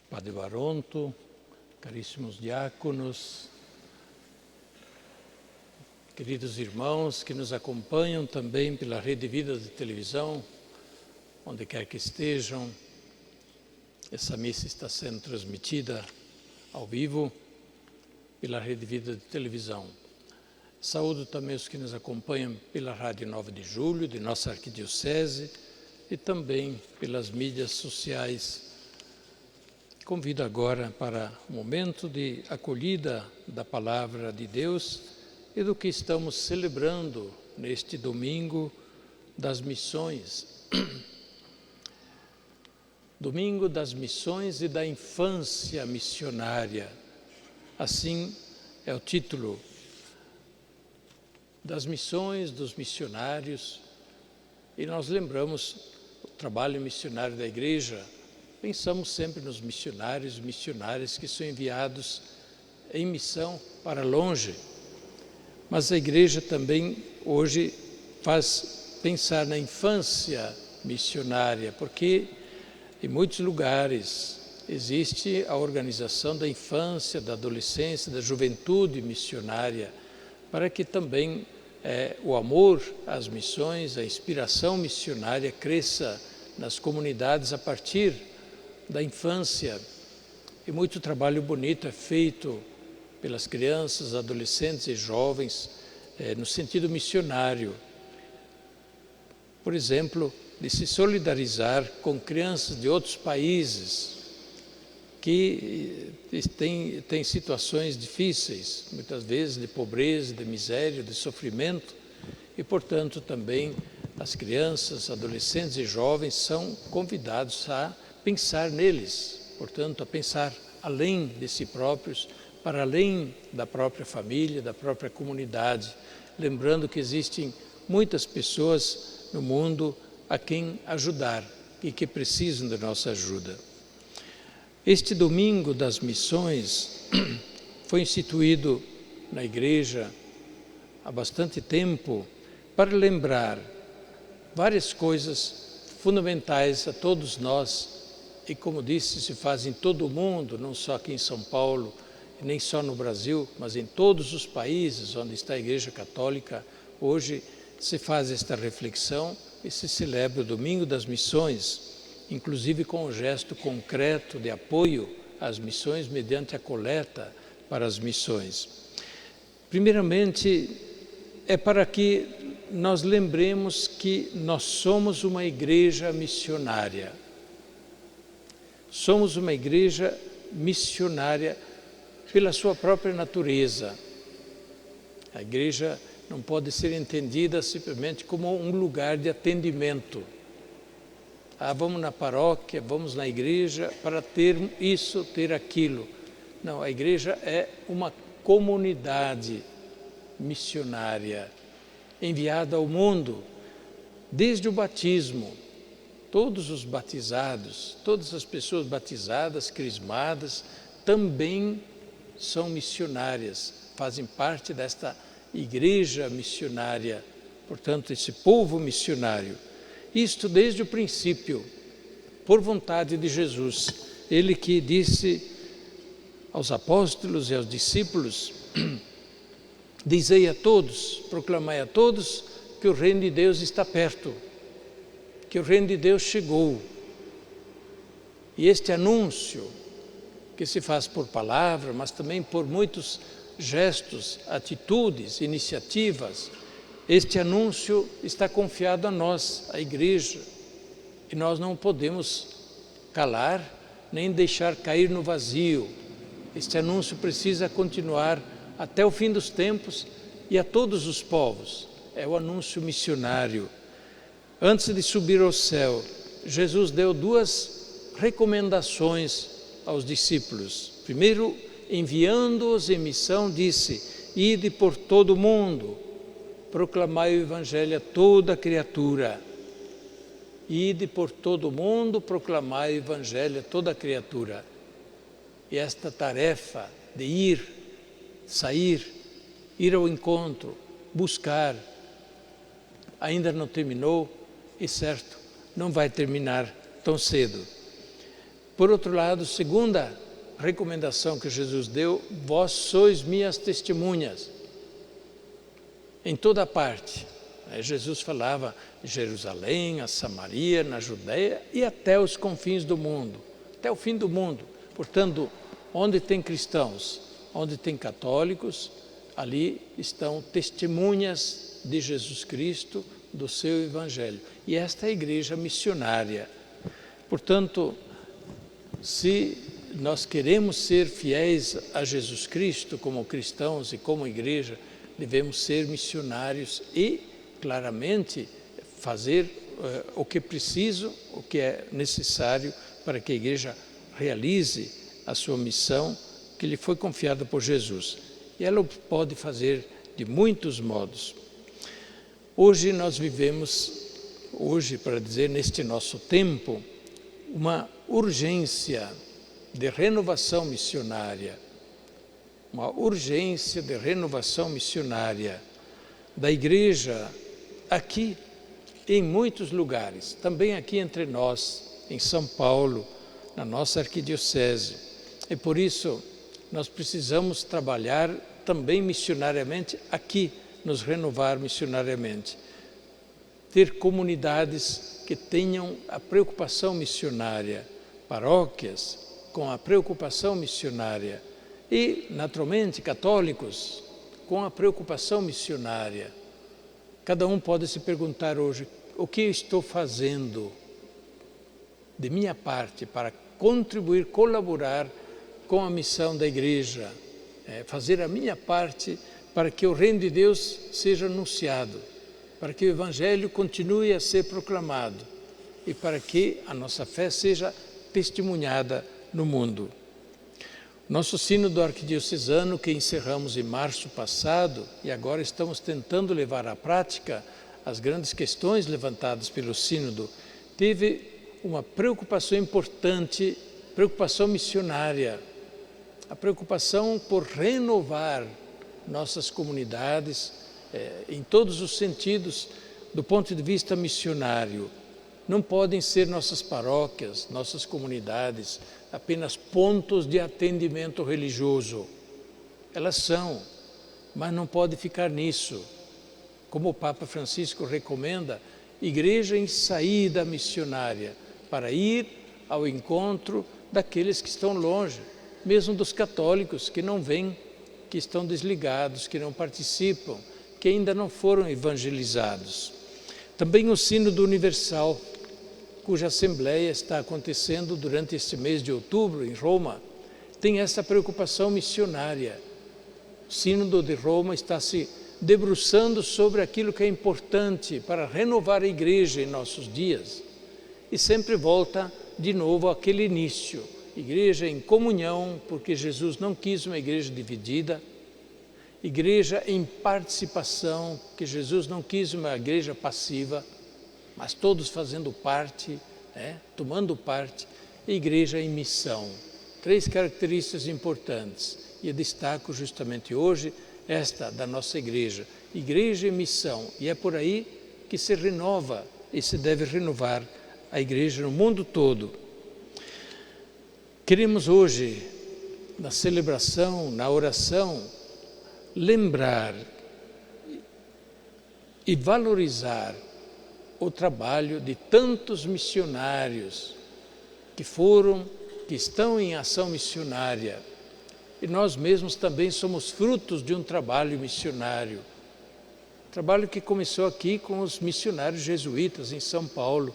Padre Baronto, caríssimos diáconos, queridos irmãos que nos acompanham também pela Rede Vida de televisão, onde quer que estejam. Essa missa está sendo transmitida ao vivo pela Rede Vida de televisão. Saúdo também os que nos acompanham pela Rádio 9 de Julho, de nossa arquidiocese, e também pelas mídias sociais. Convido agora para o momento de acolhida da Palavra de Deus e do que estamos celebrando neste domingo das missões. Domingo das missões e da infância missionária. Assim é o título das missões, dos missionários, e nós lembramos o trabalho missionário da Igreja. Pensamos sempre nos missionários e missionárias que são enviados em missão para longe. Mas a Igreja também hoje faz pensar na infância missionária, porque em muitos lugares existe a organização da infância, da adolescência, da juventude missionária, para que também o amor às missões, a inspiração missionária cresça nas comunidades a partir da infância. E muito trabalho bonito é feito pelas crianças, adolescentes e jovens no sentido missionário. Por exemplo, de se solidarizar com crianças de outros países que têm situações difíceis, muitas vezes de pobreza, de miséria, de sofrimento, e, portanto, também as crianças, adolescentes e jovens são convidados a pensar neles, portanto, a pensar além de si próprios, para além da própria família, da própria comunidade, lembrando que existem muitas pessoas no mundo a quem ajudar e que precisam da nossa ajuda. Este domingo das missões foi instituído na Igreja há bastante tempo para lembrar várias coisas fundamentais a todos nós, e como disse, se faz em todo o mundo, não só aqui em São Paulo, nem só no Brasil, mas em todos os países onde está a Igreja Católica. Hoje se faz esta reflexão e se celebra o Domingo das Missões, inclusive com um gesto concreto de apoio às missões mediante a coleta para as missões. Primeiramente, é para que nós lembremos que nós somos uma igreja missionária. Somos uma igreja missionária pela sua própria natureza. A igreja não pode ser entendida simplesmente como um lugar de atendimento. Vamos na paróquia, vamos na igreja para ter isso, ter aquilo. Não, a igreja é uma comunidade missionária enviada ao mundo desde o batismo. Todos os batizados, todas as pessoas batizadas, crismadas, também são missionárias, fazem parte desta igreja missionária, portanto, esse povo missionário. Isto desde o princípio, por vontade de Jesus. Ele que disse aos apóstolos e aos discípulos: dizei a todos, proclamai a todos que o reino de Deus está perto, que o reino de Deus chegou. E este anúncio, que se faz por palavra, mas também por muitos gestos, atitudes, iniciativas, este anúncio está confiado a nós, a Igreja, e nós não podemos calar, nem deixar cair no vazio. Este anúncio precisa continuar até o fim dos tempos e a todos os povos. É o anúncio missionário. Antes de subir ao céu, Jesus deu duas recomendações aos discípulos. Primeiro, enviando-os em missão, disse: ide por todo o mundo, proclamai o Evangelho a toda criatura. Ide por todo o mundo, proclamai o Evangelho a toda criatura. E esta tarefa de ir, sair, ir ao encontro, buscar, ainda não terminou e, certo, não vai terminar tão cedo. Por outro lado, segunda recomendação que Jesus deu: vós sois minhas testemunhas em toda parte. Jesus falava em Jerusalém, a Samaria, na Judeia e até os confins do mundo, até o fim do mundo. Portanto, onde tem cristãos, onde tem católicos, ali estão testemunhas de Jesus Cristo, do seu Evangelho. E esta é a igreja missionária. Portanto, se nós queremos ser fiéis a Jesus Cristo como cristãos e como igreja, devemos ser missionários e, claramente, fazer o que é preciso, o que é necessário para que a igreja realize a sua missão que lhe foi confiada por Jesus. E ela pode fazer de muitos modos. Hoje nós vivemos, para dizer, neste nosso tempo, uma urgência de renovação missionária. Uma urgência de renovação missionária da igreja aqui em muitos lugares, também aqui entre nós, em São Paulo, na nossa arquidiocese. E por isso nós precisamos trabalhar também missionariamente aqui, nos renovar missionariamente. Ter comunidades que tenham a preocupação missionária, paróquias com a preocupação missionária e, naturalmente, católicos com a preocupação missionária. Cada um pode se perguntar hoje: o que eu estou fazendo de minha parte para contribuir, colaborar com a missão da igreja, fazer a minha parte para que o reino de Deus seja anunciado, para que o Evangelho continue a ser proclamado e para que a nossa fé seja testemunhada no mundo. Nosso sínodo arquidiocesano, que encerramos em março passado e agora estamos tentando levar à prática as grandes questões levantadas pelo sínodo, teve uma preocupação importante, preocupação missionária, a preocupação por renovar nossas comunidades em todos os sentidos do ponto de vista missionário. Não podem ser nossas paróquias, nossas comunidades, apenas pontos de atendimento religioso. Elas são, mas não pode ficar nisso. Como o Papa Francisco recomenda, igreja em saída missionária, para ir ao encontro daqueles que estão longe, mesmo dos católicos que não vêm, que estão desligados, que não participam, que ainda não foram evangelizados. Também o Sínodo Universal, cuja assembleia está acontecendo durante este mês de outubro em Roma, tem essa preocupação missionária. O Sínodo de Roma está se debruçando sobre aquilo que é importante para renovar a igreja em nossos dias. E sempre volta de novo àquele início: igreja em comunhão, porque Jesus não quis uma igreja dividida; igreja em participação, que Jesus não quis uma igreja passiva, mas todos fazendo parte, tomando parte; e igreja em missão. 3 características importantes, e eu destaco justamente hoje esta da nossa igreja: igreja em missão. E é por aí que se renova e se deve renovar a igreja no mundo todo. Queremos hoje, na celebração, na oração, lembrar e valorizar o trabalho de tantos missionários que estão em ação missionária. E nós mesmos também somos frutos de um trabalho missionário. Trabalho que começou aqui com os missionários jesuítas em São Paulo.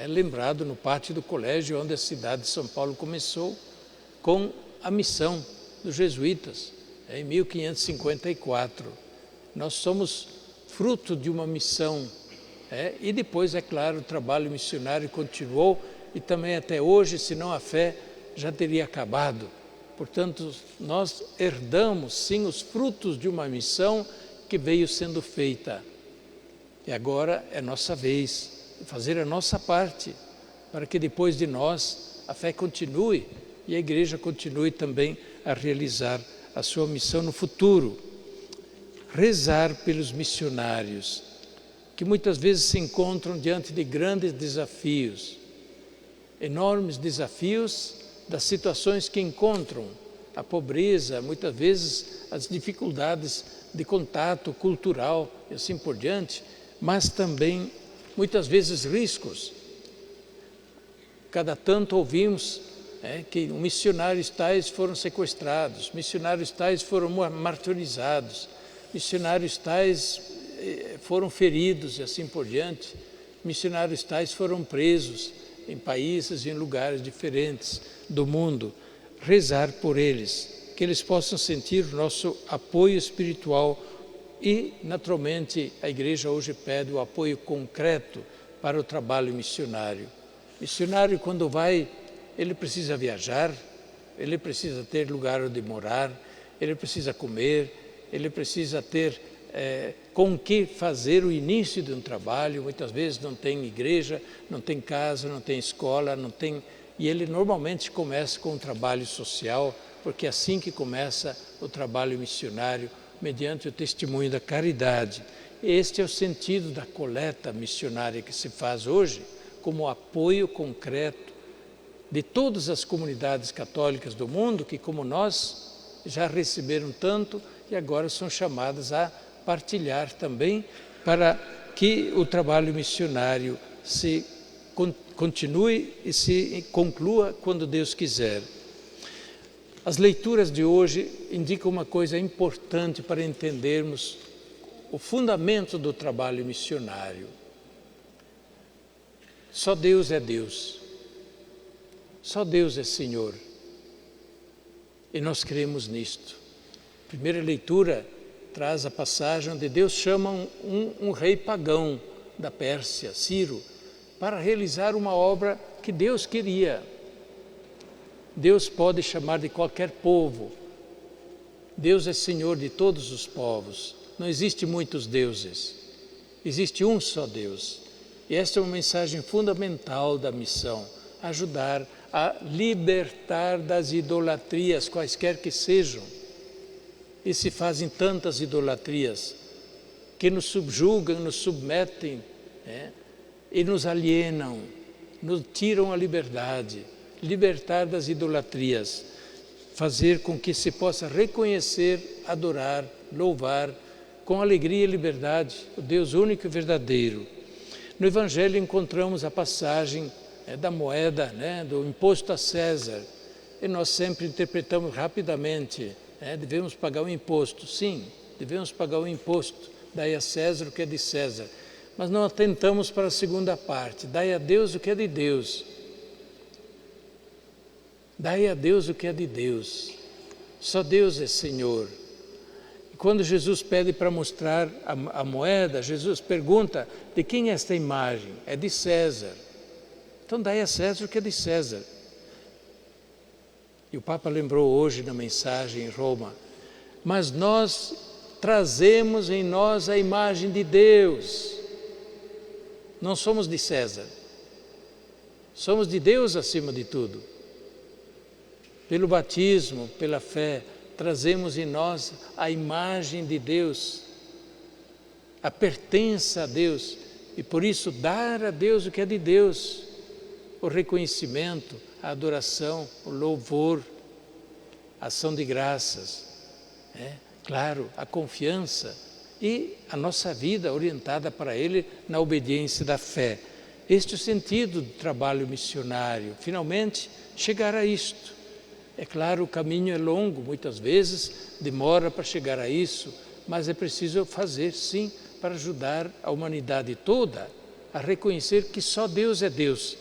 Lembrado no pátio do colégio onde a cidade de São Paulo começou com a missão dos jesuítas, em 1554. Nós somos fruto de uma missão. E depois, é claro, o trabalho missionário continuou e também até hoje, senão a fé já teria acabado. Portanto, nós herdamos, sim, os frutos de uma missão que veio sendo feita. E agora é nossa vez de fazer a nossa parte, para que depois de nós a fé continue e a igreja continue também a realizar a sua missão no futuro. Rezar pelos missionários, que muitas vezes se encontram diante de grandes desafios, enormes desafios das situações que encontram, a pobreza, muitas vezes as dificuldades de contato cultural e assim por diante, mas também muitas vezes riscos. Cada tanto ouvimos que missionários tais foram sequestrados, missionários tais foram martirizados, missionários tais foram feridos e assim por diante, missionários tais foram presos em países e em lugares diferentes do mundo. Rezar por eles, que eles possam sentir o nosso apoio espiritual e, naturalmente, a Igreja hoje pede o apoio concreto para o trabalho missionário. Missionário, quando vai, ele precisa viajar, ele precisa ter lugar onde morar, ele precisa comer, ele precisa ter com que fazer o início de um trabalho. Muitas vezes não tem igreja, não tem casa, não tem escola, não tem... E ele normalmente começa com um trabalho social, porque é assim que começa o trabalho missionário, mediante o testemunho da caridade. Este é o sentido da coleta missionária que se faz hoje, como apoio concreto de todas as comunidades católicas do mundo, que como nós já receberam tanto e agora são chamadas a partilhar também, para que o trabalho missionário se continue e se conclua quando Deus quiser. As leituras de hoje indicam uma coisa importante para entendermos o fundamento do trabalho missionário. Só Deus é Deus. Só Deus é Senhor. E nós cremos nisto. A primeira leitura traz a passagem onde Deus chama um rei pagão da Pérsia, Ciro, para realizar uma obra que Deus queria. Deus pode chamar de qualquer povo. Deus é Senhor de todos os povos. Não existe muitos deuses. Existe um só Deus. E esta é uma mensagem fundamental da missão, ajudar a libertar das idolatrias, quaisquer que sejam. E se fazem tantas idolatrias que nos subjugam, nos submetem, e nos alienam, nos tiram a liberdade. Libertar das idolatrias, fazer com que se possa reconhecer, adorar, louvar com alegria e liberdade o Deus único e verdadeiro. No Evangelho encontramos a passagem da moeda, do imposto a César, e nós sempre interpretamos rapidamente, devemos pagar o imposto. Sim, devemos pagar o imposto, dai a César o que é de César, mas não atentamos para a segunda parte, dai a Deus o que é de Deus. Dai a Deus o que é de Deus. Só Deus é Senhor. E quando Jesus pede para mostrar a moeda, Jesus pergunta, de quem é esta imagem? É de César. Então dai a César o que é de César. E o Papa lembrou hoje na mensagem em Roma, mas nós trazemos em nós a imagem de Deus. Não somos de César. Somos de Deus acima de tudo. Pelo batismo, pela fé, trazemos em nós a imagem de Deus, a pertença a Deus, e por isso dar a Deus o que é de Deus, o reconhecimento, a adoração, o louvor, a ação de graças, claro, a confiança e a nossa vida orientada para Ele na obediência da fé. Este é o sentido do trabalho missionário, finalmente chegar a isto. É claro, o caminho é longo, muitas vezes demora para chegar a isso, mas é preciso fazer, sim, para ajudar a humanidade toda a reconhecer que só Deus é Deus.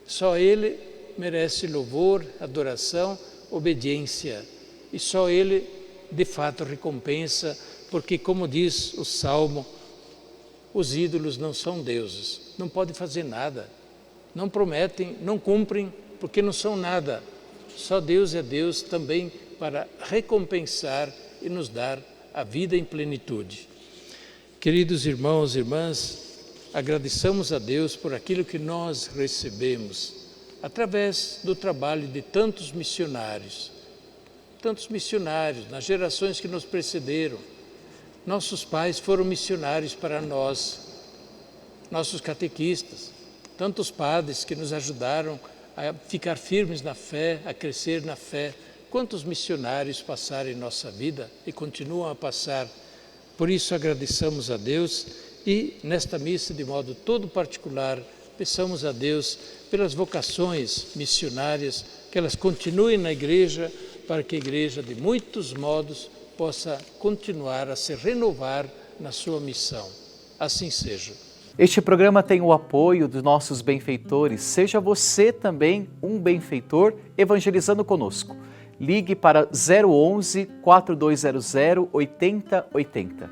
Só Ele merece louvor, adoração, obediência. E só Ele, de fato, recompensa, porque, como diz o Salmo, os ídolos não são deuses, não podem fazer nada, não prometem, não cumprem, porque não são nada. Só Deus é Deus também para recompensar e nos dar a vida em plenitude. Queridos irmãos e irmãs, agradeçamos a Deus por aquilo que nós recebemos através do trabalho de tantos missionários nas gerações que nos precederam. Nossos pais foram missionários para nós, nossos catequistas, tantos padres que nos ajudaram a ficar firmes na fé, a crescer na fé. Quantos missionários passaram em nossa vida e continuam a passar. Por isso agradeçamos a Deus e nesta missa, de modo todo particular, peçamos a Deus pelas vocações missionárias, que elas continuem na igreja, para que a igreja, de muitos modos, possa continuar a se renovar na sua missão. Assim seja. Este programa tem o apoio dos nossos benfeitores. Seja você também um benfeitor evangelizando conosco. Ligue para 011 4200 8080.